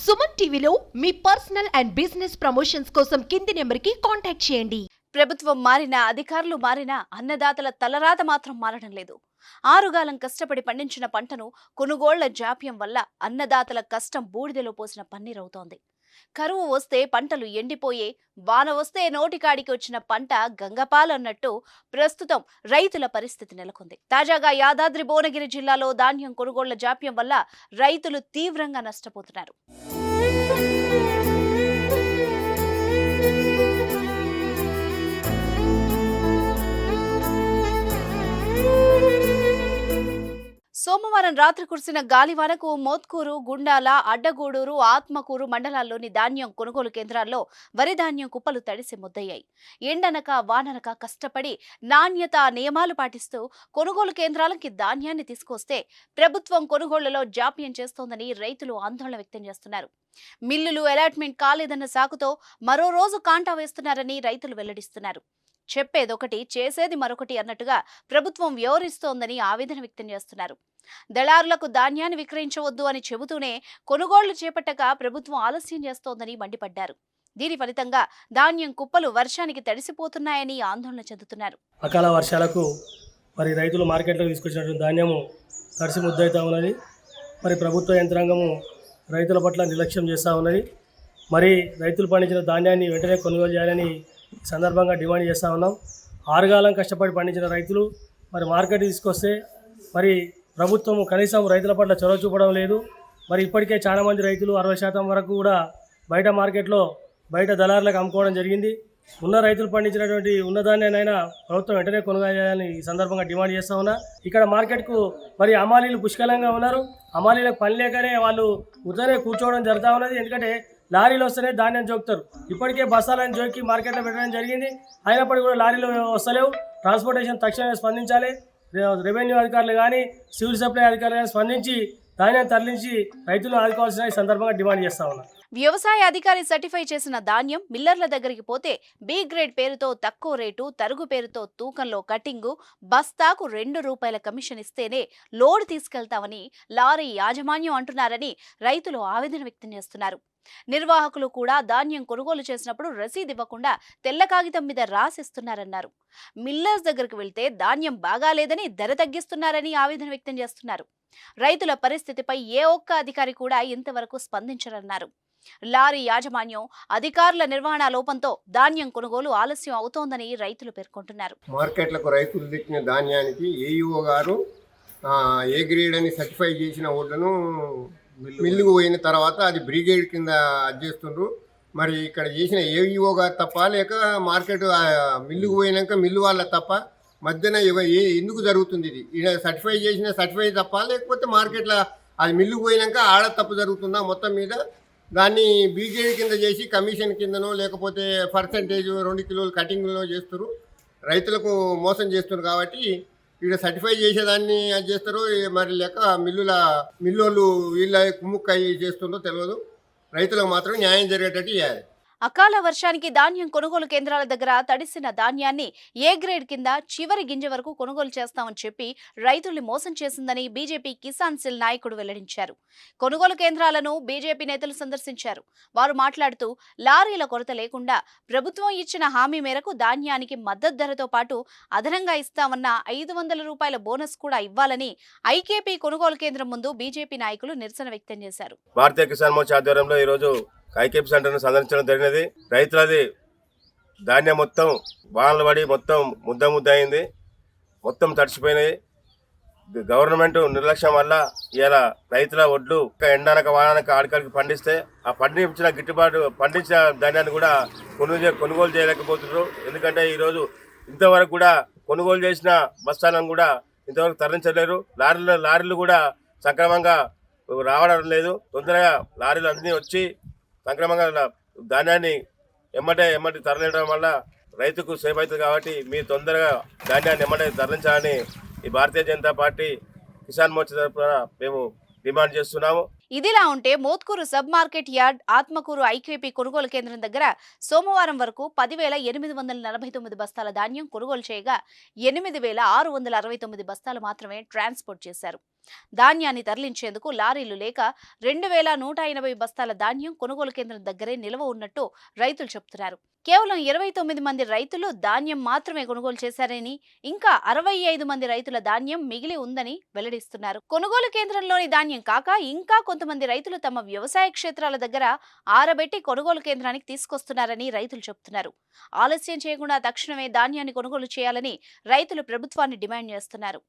సుమన్ టీవీలో మీ personal and business promotions కోసం కింది నెంబర్కి కాంటాక్ట్ చేయండి. ప్రభుత్వం మారినా, అధికారులు మారినా అన్నదాతల తలరాత మాత్రం మారడం లేదు. ఆరుగాలం కష్టపడి పండించిన పంటను కొనుగోళ్ల జాప్యం వల్ల అన్నదాతల కష్టం బూడిదలో పోసిన పన్నీరవుతోంది. కరువు వస్తే పంటలు ఎండిపోయే, వాన వస్తే నోటికాడికి వచ్చిన పంట గంగపాలన్నట్టు ప్రస్తుతం రైతుల పరిస్థితి నెలకొంది. తాజాగా యాదాద్రి భువనగిరి జిల్లాలో ధాన్యం కొనుగోళ్ల జాప్యం వల్ల రైతులు తీవ్రంగా నష్టపోతున్నారు. సోమవారం రాత్రి కురిసిన గాలివానకు మోత్కూరు, గుండాల, అడ్డగూడూరు, ఆత్మకూరు మండలాల్లోని ధాన్యం కొనుగోలు కేంద్రాల్లో వరి ధాన్యం కుప్పలు తడిసి ముద్దయ్యాయి. ఎండనక వాననక కష్టపడి నాణ్యత నియమాలు పాటిస్తూ కొనుగోలు కేంద్రాలకి ధాన్యాన్ని తీసుకొస్తే ప్రభుత్వం కొనుగోళ్లలో జాప్యం చేస్తోందని రైతులు ఆందోళన వ్యక్తం చేస్తున్నారు. మిల్లులు అలాట్మెంట్ కాలేదన్న సాకుతో మరో రోజు కాంటా వేస్తున్నారని రైతులు వెల్లడిస్తున్నారు. చెప్పేదొకటి చేసేది మరొకటి అన్నట్టుగా ప్రభుత్వం వ్యవహరిస్తోందని ఆవేదన వ్యక్తం చేస్తున్నారు. దళారులకు ధాన్యాన్ని విక్రయించవద్దు అని చెబుతూనే కొనుగోళ్లు చేపట్టక ప్రభుత్వం ఆలస్యం చేస్తోందని మండిపడ్డారు. దీని ఫలితంగా ధాన్యం కుప్పలు వర్షానికి తడిసిపోతున్నాయని ఆందోళన చెందుతున్నారు. అకాల వర్షాలకు మరి రైతులు మార్కెట్లోకి తీసుకొచ్చినటువంటి ధాన్యము తడిసి ముద్దవుతా ఉన్నది. మరి ప్రభుత్వ యంత్రాంగము రైతుల పట్ల నిర్లక్ష్యం చేస్తూ ఉన్నది. మరి రైతులు పండించిన ధాన్యాన్ని వెంటనే కొనుగోలు చేయాలని సందర్భంగా డిమాండ్ చేస్తూ ఉన్నాం. ఆరుగాలం కష్టపడి పండించిన రైతులు మరి మార్కెట్ తీసుకొస్తే మరి ప్రభుత్వం కనీసం రైతుల పట్ల చొరవ చూపడం లేదు. మరి ఇప్పటికే చాలామంది రైతులు 60% వరకు కూడా బయట మార్కెట్లో బయట దళారులకు అమ్ముకోవడం జరిగింది. ఉన్న రైతులు పండించినటువంటి ఉన్నదాన్నేనైనా ప్రభుత్వం వెంటనే కొనుగోలు చేయాలని ఈ సందర్భంగా డిమాండ్ చేస్తూ ఉన్నా. ఇక్కడ మార్కెట్కు మరి హమాలీలు పుష్కలంగా ఉన్నారు. హమాలీలకు పని లేకనే వాళ్ళు ఉదయనే కూర్చోవడం జరుగుతూ ఉన్నది. ఎందుకంటే లారీలు వస్తేనే ధాన్యం జోకుతారు. ఇప్పటికే బస్సాలను జోకి మార్కెట్లో పెట్టడం జరిగింది. అయినప్పటికీ కూడా లారీలు వస్తలేవు. ట్రాన్స్పోర్టేషన్ తక్షణమే స్పందించాలి. రెవెన్యూ అధికారులు కానీ సివిల్ సప్లై అధికారులు కానీ స్పందించి ధాన్యం తరలించి రైతులు ఆదుకోవాల్సిన ఈ సందర్భంగా డిమాండ్ చేస్తా ఉన్నారు. వ్యవసాయ అధికారి సర్టిఫై చేసిన ధాన్యం మిల్లర్ల దగ్గరికి పోతే బి గ్రేడ్ పేరుతో తక్కువ రేటు, తరుగు పేరుతో తూకంలో కటింగు, బస్తాకు ₹2 కమిషన్ ఇస్తేనే లోడ్ తీసుకెళ్తామని లారీ యాజమాన్యం అంటున్నారని రైతులు ఆవేదన వ్యక్తం చేస్తున్నారు. నిర్వాహకులు కూడా ధాన్యం కొనుగోలు చేసినప్పుడు రసీదు ఇవ్వకుండా తెల్ల కాగితం మీద రాసిస్తున్నారన్నారు. మిల్లర్స్ దగ్గరకు వెళ్తే ధాన్యం బాగాలేదని ధర తగ్గిస్తున్నారని ఆవేదన వ్యక్తం చేస్తున్నారు. రైతుల పరిస్థితిపై ఏ ఒక్క అధికారి కూడా ఇంతవరకు స్పందించరన్నారు. లారీ యాజమాన్యం, అధికారుల నిర్వహణ లోపంతో ధాన్యం కొనుగోలు ఆలస్యం అవుతోందని రైతులు పేర్కొంటున్నారు. మార్కెట్లకు రైతులు తెచ్చిన ధాన్యానికి ఏఈఓ గారు ఏ గ్రేడ్ అని సర్టిఫై చేసిన ఓట్లను మిల్లుకు పోయిన తర్వాత అది బ్రిగేడ్ కింద చేస్తుండ్రు. మరి ఇక్కడ చేసిన ఏఈఓ గారు తప్ప లేక మార్కెట్ మిల్లుకు పోయినాక మిల్లు వాళ్ళ తప్ప మధ్యన ఎందుకు జరుగుతుంది ఇది? ఇక్కడ సర్టిఫై చేసిన సర్టిఫై తప్ప లేకపోతే మార్కెట్లో అది మిల్లుకు పోయినాక ఆడ తప్పు జరుగుతుందా? మొత్తం మీద దాన్ని బ్రిగేడ్ కింద చేసి కమిషన్ కిందనో లేకపోతే పర్సంటేజ్ 2 కిలోలు కటింగ్లో చేస్తారు. రైతులకు మోసం చేస్తున్నారు. కాబట్టి ఇక్కడ సర్టిఫై చేసేదాన్ని అది చేస్తారు. మరి లెక్క మిల్లోళ్ళు వీళ్ళ కుమ్ముక్క చేస్తుందో తెలియదు. రైతులకు మాత్రం న్యాయం జరిగేటట్టు చేయాలి. అకాల వర్షానికి ధాన్యం కొనుగోలు కేంద్రాల దగ్గర తడిసిన ధాన్యాన్ని ఏ గ్రేడ్ కింద చివరి గింజ వరకు కొనుగోలు చేస్తామని చెప్పి రైతుల్ని మోసం చేసిందని బీజేపీ కిసాన్ సెల్ నాయకుడు వెల్లడించారు. కొనుగోలు కేంద్రాలను బీజేపీ నేతలు సందర్శించారు. వారు మాట్లాడుతూ లారీల కొరత లేకుండా ప్రభుత్వం ఇచ్చిన హామీ మేరకు ధాన్యానికి మద్దతు ధరతో పాటు అదనంగా ఇస్తామన్న ₹500 బోనస్ కూడా ఇవ్వాలని ఐకేపీ కొనుగోలు కేంద్రం ముందు బీజేపీ నాయకులు నిరసన వ్యక్తం చేశారు. భారతీయ కిసాన్ మోర్చా ఆధ్వర్యంలో ఈరోజు ఐకేపీ సెంటర్ను సందర్శించడం జరిగినది. రైతులది ధాన్యం మొత్తం వానలు పడి మొత్తం ముద్ద అయింది. మొత్తం తడిచిపోయినాయి. గవర్నమెంట్ నిర్లక్ష్యం వల్ల ఇలా రైతుల ఒడ్లు ఎండనక వాననక ఆడికాడికి పండిస్తే ఆ పండించిన గిట్టుబాటు పండించిన ధాన్యాన్ని కూడా కొనుగోలు చేయలేకపోతున్నారు. ఎందుకంటే ఈరోజు ఇంతవరకు కూడా కొనుగోలు చేసిన బస్తాలను కూడా ఇంతవరకు తరలించలేరు. లారీలు కూడా సక్రమంగా రావడం లేదు. తొందరగా లారీలు అన్నీ వచ్చి సంక్రమంగా ధాన్యాన్ని ఎమ్మటి తరలించడం వల్ల రైతుకు సేఫ్ అవుతుంది. కాబట్టి మీరు తొందరగా ధాన్యాన్ని ఎమ్మటే తరలించాలని ఈ భారతీయ జనతా పార్టీ కిసాన్ మోర్చా తరఫున మేము డిమాండ్ చేస్తున్నాము. ఇదిలా ఉంటే Mothkur sub market yard, Atmakur IKP కొనుగోలు కేంద్రం దగ్గర సోమవారం వరకు 10,849 బస్తాల ధాన్యం కొనుగోలు చేయగా 8,669 బస్తాలు మాత్రమే ట్రాన్స్పోర్ట్ చేశారు. ధాన్యాన్ని తరలించేందుకు లారీలు లేక 2180 బస్తాల ధాన్యం కొనుగోలు కేంద్రం దగ్గరే నిల్వ ఉన్నట్టు రైతులు చెబుతున్నారు. కేవలం 29 మంది రైతులు ధాన్యం మాత్రమే కొనుగోలు చేశారని, ఇంకా 65 మంది రైతుల ధాన్యం మిగిలి ఉందని వెల్లడిస్తున్నారు. కొనుగోలు కేంద్రంలోని ధాన్యం కాక ఇంకా కొంతమంది రైతులు తమ వ్యవసాయ క్షేత్రాల దగ్గర ఆరబెట్టి కొనుగోలు కేంద్రానికి తీసుకొస్తున్నారని రైతులు చెబుతున్నారు. ఆలస్యం చేయకుండా తక్షణమే ధాన్యాన్ని కొనుగోలు చేయాలని రైతులు ప్రభుత్వాన్ని డిమాండ్ చేస్తున్నారు.